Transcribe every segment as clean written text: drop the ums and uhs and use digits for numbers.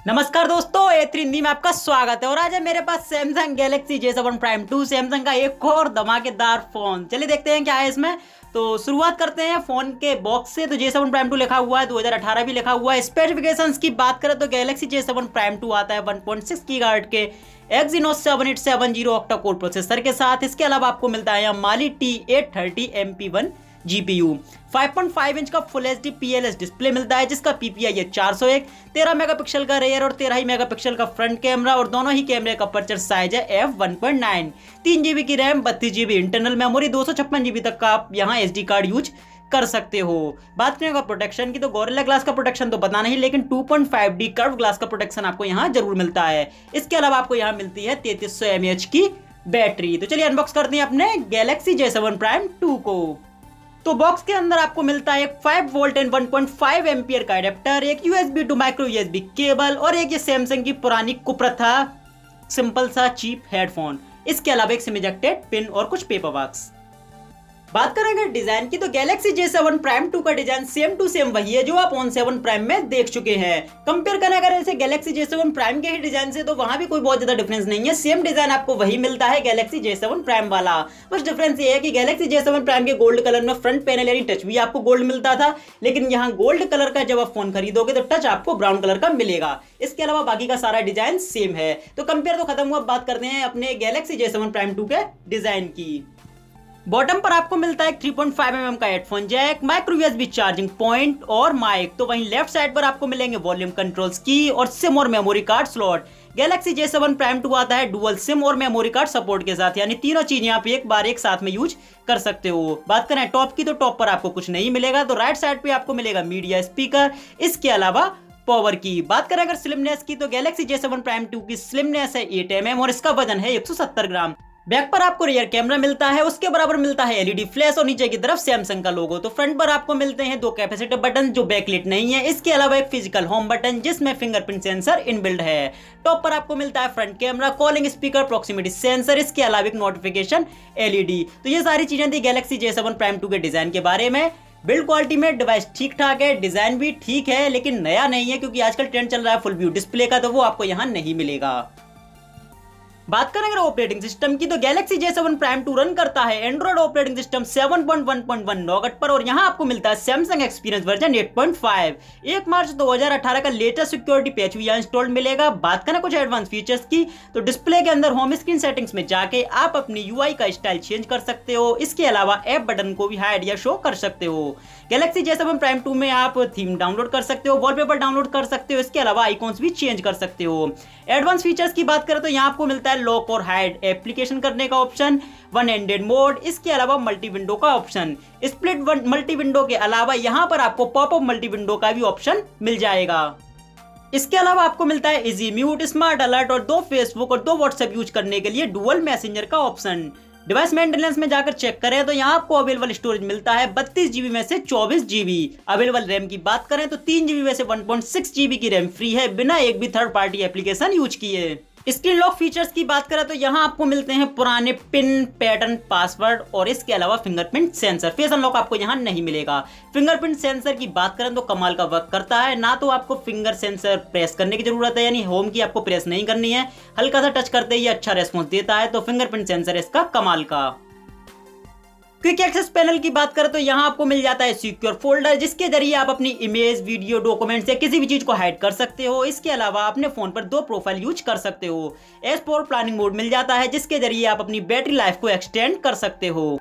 नमस्कार दोस्तों, A3 हिंदी में आपका स्वागत है। और आज है मेरे पास Samsung Galaxy J7 prime 2, Samsung का एक और धमाकेदार फोन। चलिए देखते हैं क्या है इसमें। तो शुरुआत करते हैं फोन के बॉक्स से। तो J7 प्राइम 2 लिखा हुआ है, 2018 भी लिखा हुआ है। स्पेसिफिकेशंस की बात करें तो गैलेक्सी J7 प्राइम 2 आता है 1.6 गीगाहर्ट्ज के Exynos 7870 ऑक्टा कोर प्रोसेसर के साथ। इसके अलावा आपको मिलता है माली T830 MP1 GPU, 5.5 इंच का फुल HD PLS डिस्प्ले मिलता है जिसका PPI है 401, 13 मेगापिक्सल का रेयर और 13 ही मेगापिक्सल का फ्रंट कैमरा और दोनों ही कैमरे का अपर्चर साइज है f1.9, 3 GB की RAM, 32 GB internal memory, 256 GB तक का आप यहाँ SD कार्ड यूज कर सकते हो। बात करें प्रोटेक्शन की तो गोरिल्ला ग्लास का प्रोटेक्शन तो पता नहीं, लेकिन 2.5D कर्व ग्लास का प्रोटेक्शन आपको यहाँ जरूर मिलता है। इसके अलावा आपको यहाँ मिलती है 3300 mAh की बैटरी। तो चलिए अनबॉक्स करते हैं अपने गैलेक्सी J7 प्राइम 2 को। तो बॉक्स के अंदर आपको मिलता है एक 5 वोल्ट एंड 1.5 एम्पियर का एडेप्टर, एक USB to micro USB cable और एक ये सैमसंग की पुरानी कुप्रथा सिंपल सा चीप हेडफोन। इसके अलावा एक सिम इजेक्टेड पिन और कुछ पेपर वर्क्स। बात करेंगे डिजाइन की तो गैलेक्सी J7 प्राइम 2 का डिजाइन सेम टू सेम वही है जो आप ऑन 7 प्राइम में देख चुके हैं। कंपेयर करें अगर ऐसे गैलेक्सी J7 प्राइम के ही डिजाइन से तो वहां भी कोई बहुत ज्यादा डिफरेंस नहीं है। सेम डिजाइन आपको वही मिलता है गैलेक्सी J7 प्राइम वाला। बस डिफरेंस ये है कि गैलेक्सी J7 प्राइम के गोल्ड कलर में फ्रंट पैनल यानी टच भी आपको गोल्ड मिलता था, लेकिन यहाँ गोल्ड कलर का जब आप फोन खरीदोगे तो टच आपको ब्राउन कलर का मिलेगा। इसके अलावा बाकी का सारा डिजाइन सेम है। तो कंपेयर तो खत्म हुआ, बात करते हैं अपने गैलेक्सी J7 प्राइम 2 के डिजाइन की। बॉटम पर आपको मिलता है 3.5 mm का headphone jack, micro USB charging point और माइक। तो वहीं लेफ्ट साइड पर आपको मिलेंगे वॉल्यूम कंट्रोल्स की और सिम और memory card slot. Galaxy J7 prime 2 आता है डुअल सिम और मेमोरी कार्ड सपोर्ट के साथ, यानी तीनों चीजें आप एक बार एक साथ में यूज कर सकते हो। बात करें टॉप की तो टॉप पर आपको कुछ नहीं मिलेगा। तो राइट साइड पे आपको मिलेगा मीडिया स्पीकर, इसके अलावा पावर की। बात करें अगर स्लिमनेस की तो गैलेक्सी J7 प्राइम 2 की स्लिमनेस है 8 mm और इसका वजन है 170 ग्राम। बैक पर आपको रियर कैमरा मिलता है, उसके बराबर मिलता है LED फ्लैश और नीचे की तरफ सैमसंग का लोगो। तो फ्रंट पर आपको मिलते हैं 2 कैपेसिटिव बटन जो बैकलिट नहीं है, इसके अलावा एक फिजिकल होम बटन जिसमें फिंगरप्रिंट सेंसर इनबिल्ड है। टॉप पर आपको मिलता है front camera, calling speaker, proximity sensor, इसके अलावा एक नोटिफिकेशन LED। तो ये सारी चीजें थी गैलेक्सी J7 प्राइम 2 के डिजाइन के बारे में। बिल्ड क्वालिटी में डिवाइस ठीक ठाक है, डिजाइन भी ठीक है, लेकिन नया नहीं है क्योंकि आजकल ट्रेंड चल रहा है फुल व्यू डिस्प्ले का, तो वो आपको यहाँ नहीं मिलेगा। बात करें अगर ऑपरेटिंग सिस्टम की तो गैलेक्सी J7 प्राइम 2 रन करता है एंड्रॉइड ऑपरेटिंग सिस्टम 7.1.1 नॉगट पर और यहां आपको मिलता है सैमसंग एक्सपीरियंस वर्जन 8.5। 1 मार्च 2018 का लेटेस्ट सिक्योरिटी पैच भी यहां इंस्टॉल्ड मिलेगा। बात करें कुछ एडवांस फीचर्स की तो डिस्प्ले के अंदर होम स्क्रीन सेटिंग्स में जाके आप अपनी UI का स्टाइल चेंज कर सकते हो। इसके अलावा ऐप बटन को भी हाइड या शो कर सकते हो। गैलेक्सी J7 प्राइम 2 में आप थीम डाउनलोड कर सकते हो, वॉलपेपर डाउनलोड कर सकते हो, इसके अलावा आइकॉन्स भी चेंज कर सकते हो। एडवांस फीचर्स की बात करें तो यहाँ आपको मिलता है लॉक और हाइड एप्लीकेशन करने का ऑप्शन, वन एंडेड मोड, इसके अलावा मल्टी विंडो का ऑप्शन। स्प्लिट मल्टी विंडो के अलावा यहाँ पर आपको पॉपअप मल्टी विंडो का भी ऑप्शन मिल जाएगा। इसके अलावा आपको मिलता है इजी म्यूट, स्मार्ट अलर्ट और 2 फेसबुक और 2 व्हाट्सएप यूज करने के लिए डुअल मैसेंजर का ऑप्शन। डिवाइस मेंटेनेंस में जाकर चेक करें तो यहाँ आपको अवेलेबल स्टोरेज मिलता है 32 GB में से 24 GB। अवेलेबल रैम की बात करें तो 3 GB में से 1.6 GB की रैम फ्री है बिना एक भी थर्ड पार्टी एप्लीकेशन यूज किए। स्क्रीन लॉक फीचर्स की बात करें तो यहाँ आपको मिलते हैं पुराने पिन, पैटर्न, पासवर्ड और इसके अलावा फिंगरप्रिंट सेंसर। फेस अनलॉक आपको यहाँ नहीं मिलेगा। फिंगरप्रिंट सेंसर की बात करें तो कमाल का वर्क करता है, ना तो आपको फिंगर सेंसर प्रेस करने की जरूरत है, यानी होम की आपको प्रेस नहीं करनी है, हल्का सा टच करते ही अच्छा रेस्पॉन्स देता है। तो फिंगरप्रिंट सेंसर इसका कमाल का। क्विक एक्सेस पैनल की बात करें तो यहाँ आपको मिल जाता है सिक्योर फोल्डर जिसके जरिए आप अपनी इमेज, वीडियो, डॉक्यूमेंट्स या किसी भी चीज को हाइड कर सकते हो। इसके अलावा अपने फोन पर 2 प्रोफाइल यूज कर सकते हो। S4 प्लानिंग मोड मिल जाता है जिसके जरिए आप अपनी बैटरी लाइफ को एक्सटेंड कर सकते हो।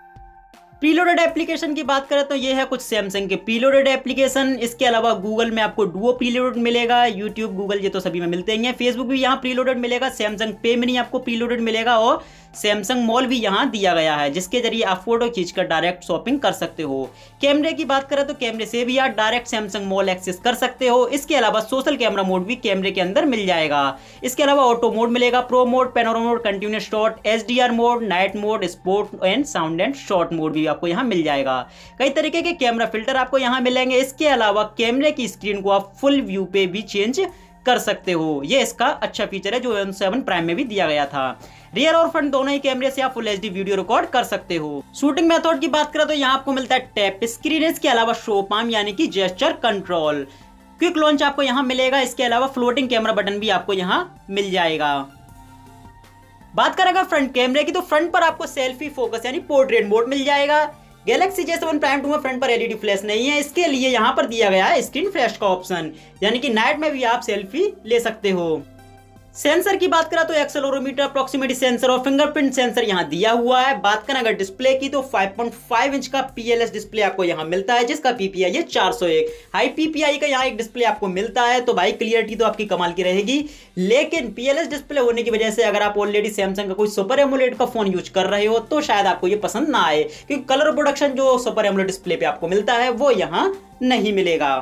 प्रीलोडेड एप्लीकेशन की बात करें तो ये है कुछ सैमसंग के प्रीलोडेड एप्लीकेशन। इसके अलावा गूगल में आपको डुओ प्रीलोडेड मिलेगा, यूट्यूब, गूगल ये तो सभी में मिलते हैं, फेसबुक भी यहाँ प्रीलोडेड मिलेगा, सैमसंग पे मिनी आपको प्रीलोडेड मिलेगा और सैमसंग मॉल भी यहाँ दिया गया है जिसके जरिए आप फोटो खींचकर डायरेक्ट शॉपिंग कर सकते हो। कैमरे की बात करें तो कैमरे से भी आप डायरेक्ट सैमसंग मॉल एक्सेस कर सकते हो। इसके अलावा सोशल कैमरा मोड भी कैमरे के अंदर मिल जाएगा। इसके अलावा ऑटो मोड मिलेगा, pro mode, panorama mode, continuous shot, HDR mode, night mode, sport and sound and short mode भी आपको यहाँ मिल जाएगा। कई तरीके के कैमरा फिल्टर आपको यहाँ मिलेंगे। इसके अलावा कैमरे की स्क्रीन को आप फुल व्यू पे भी चेंज कर सकते हो। ये इसका अच्छा फीचर है जो M7 प्राइम में भी दिया गया था। रियर और फ्रंट दोनों ही कैमरे से आप फुल HD वीडियो रिकॉर्ड कर सकते हो। शूटिंग मेथड की बात करें तो यहाँ आपको मिलता है टैप स्क्रीन, इसके अलावा शो पाम यानी कि जेस्चर कंट्रोल। क्विक लॉन्च आपको यहाँ मिलेगा। इसके अलावा फ्लोटिंग कैमरा बटन भी आपको यहाँ मिल जाएगा। बात करेंगे फ्रंट कैमरे की, तो फ्रंट पर आपको सेल्फी फोकस यानी पोर्ट्रेट मोड मिल जाएगा। गैलेक्सी J7 प्राइम 2 में फ्रंट पर एलईडी फ्लैश नहीं है, इसके लिए यहाँ पर दिया गया है स्क्रीन फ्लैश का ऑप्शन, यानी कि नाइट में भी आप सेल्फी ले सकते हो। सेंसर की बात करें तो एक्सेलेरोमीटर, प्रॉक्सिमिटी सेंसर और फिंगरप्रिंट सेंसर यहाँ दिया हुआ है। बात करें अगर डिस्प्ले की, तो 5.5 इंच का PLS डिस्प्ले आपको यहाँ मिलता है, जिसका PPI है 401। हाई PPI का यहाँ एक डिस्प्ले आपको मिलता है, तो भाई क्लियरिटी तो आपकी कमाल की रहेगी। लेकिन PLS डिस्प्ले होने की वजह से अगर आप ऑलरेडी सैमसंग का कोई सुपर एमोलेड का फोन यूज कर रहे हो तो शायद आपको ये पसंद ना आए, क्योंकि कलर प्रोडक्शन जो सुपर एमोलेड डिस्प्ले पे आपको मिलता है वो यहाँ नहीं मिलेगा।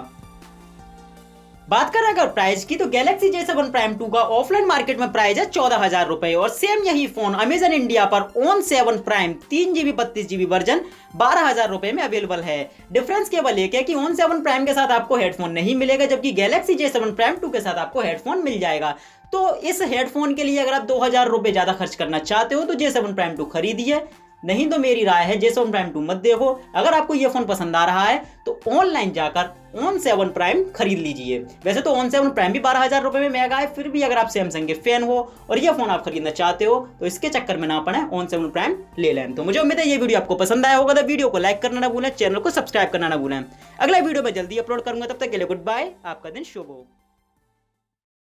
बात करें अगर प्राइस की, तो गैलेक्सी J7 प्राइम 2 का ऑफलाइन मार्केट में प्राइस है 14,000 रुपए, और सेम यही फोन अमेजन इंडिया पर on 7 prime 3GB 32GB version 12,000 रुपए में अवेलेबल है। डिफरेंस केवल एक है कि ऑन 7 प्राइम के साथ आपको हेडफोन नहीं मिलेगा, जबकि गैलेक्सी J7 प्राइम 2 के साथ आपको हेडफोन मिल जाएगा। तो इस हेडफोन के लिए अगर आप 2,000 रुपए ज्यादा खर्च करना चाहते हो तो J7 प्राइम 2 खरीदिए, नहीं तो मेरी राय है J7 प्राइम 2 मत देखो। अगर आपको ये फोन पसंद आ रहा है तो ऑनलाइन जाकर ऑन 7 प्राइम खरीद लीजिए। वैसे तो ऑन 7 प्राइम भी 12,000 रुपए में महंगा है, फिर भी अगर आप सैमसंग के फैन हो और ये फोन आप खरीदना चाहते हो तो इसके चक्कर में ना पड़े, ऑन 7 प्राइम ले लें। तो मुझे उम्मीद है ये वीडियो आपको पसंद आया होगा, तो वीडियो को लाइक करना ना भूलें, चैनल को सब्सक्राइब करना ना भूलें। अगला वीडियो में जल्दी अपलोड करूंगा, तब तक के लिए गुड बाय, आपका दिन शुभ हो।